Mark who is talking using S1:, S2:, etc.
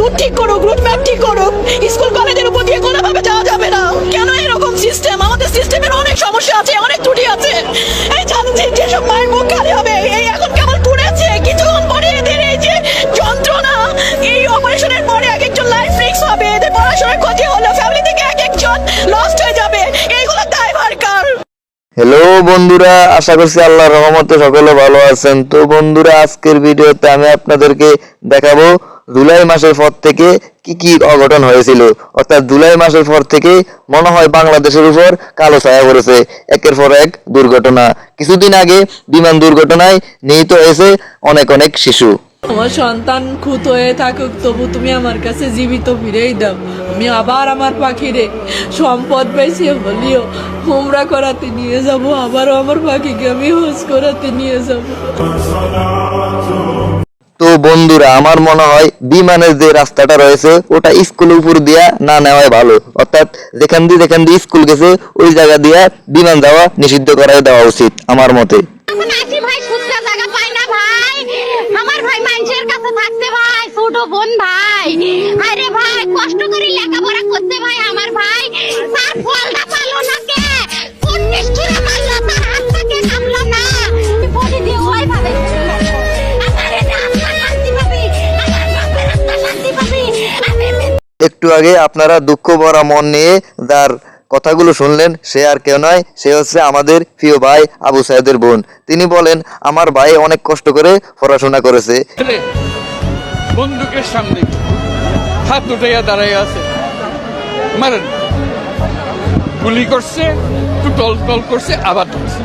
S1: Root ঠিক করুক, route map ঠিক করুক। স্কুল কলেজের উপর দিয়ে কোনোভাবে যাওয়া যাবে না। কেন এরকম সিস্টেম? আমাদের সিস্টেমের অনেক সমস্যা আছে, অনেক ত্রুটি আছে। এই জানেন যেসব মায়ের মুখ খালি হবে, এই এখন কেমন তুলেছে, কিছুক্ষণ পরে এদের এই যে যন্ত্রণা, এই অপারেশনের পরে এক একজন লাইফ রিস্ক হবে, এদের পড়াশোনার ক্ষতি হলো, ফ্যামিলি থেকে এক একজন লস্ট হয়ে যাবে। এইগুলো দায়ভার কার?
S2: হ্যালো বন্ধুরা, আশা করছি আল্লাহর রহমতে সকলে ভালো আছেন। তো বন্ধুরা, আজকের ভিডিওতে আমি আপনাদেরকে দেখাবো জুলাই মাসের পর থেকে কি কি অঘটন হয়েছিল। অর্থাৎ জুলাই মাসের পর থেকে মনে হয় বাংলাদেশের উপর কালো ছায়া পড়েছে একের পর এক দুর্ঘটনা। কিছুদিন আগে বিমান দুর্ঘটনায় নিহত হয়েছে অনেক অনেক শিশু।
S3: আমার সন্তান খুঁত হয়ে থাকুক, তবু তুমি আমার কাছে জীবিত ফিরেই দাও। আমি আবার আমার পাখিরে সম্পদ পাইছি বলিও হোমরা করাতে নিয়ে যাব, আবারও আমার পাখিকে আমি হোস করাতে নিয়ে যাব।
S2: তো বন্ধুরা, আমার মনে হয় বিমানের যে রাস্তাটা রয়েছে ওটা স্কুলের উপর দিয়া না নেওয়াই ভালো। অর্থাৎ যেখান দিয়ে স্কুল গেছে ওই জায়গা দিয়া বিমান যাওয়া নিষিদ্ধ করাই দেওয়া উচিত আমার মতে।
S4: বোন ভাই, আরে ভাই কষ্ট করে লেখাপড়া করতে ভাই, আমার ভাই তার ফলটা পালো না, কে কোন নিষ্ঠুরে মারলো, তার হাতটাকে কামলো না, বডি দিয়ে ওই ভাবে আমারে না শান্তি পাবি, আমার বাপের শান্তি পাবি।
S2: একটু আগে আপনারা দুঃখ ভরা মন নিয়ে যার কথাগুলো শুনলেন, সে আর কেউ নয়, সে হচ্ছে আমাদের প্রিয় ভাই আবু সাইদের বোন। তিনি বলেন, আমার ভাই অনেক কষ্ট করে পড়াশোনা করেছে।
S5: বন্দুকের সামনে হাত উঠাইয়া দাঁড়াই আছে, মারেন, গুলি করছে, একটু টল টল করছে, আবার ধরছে।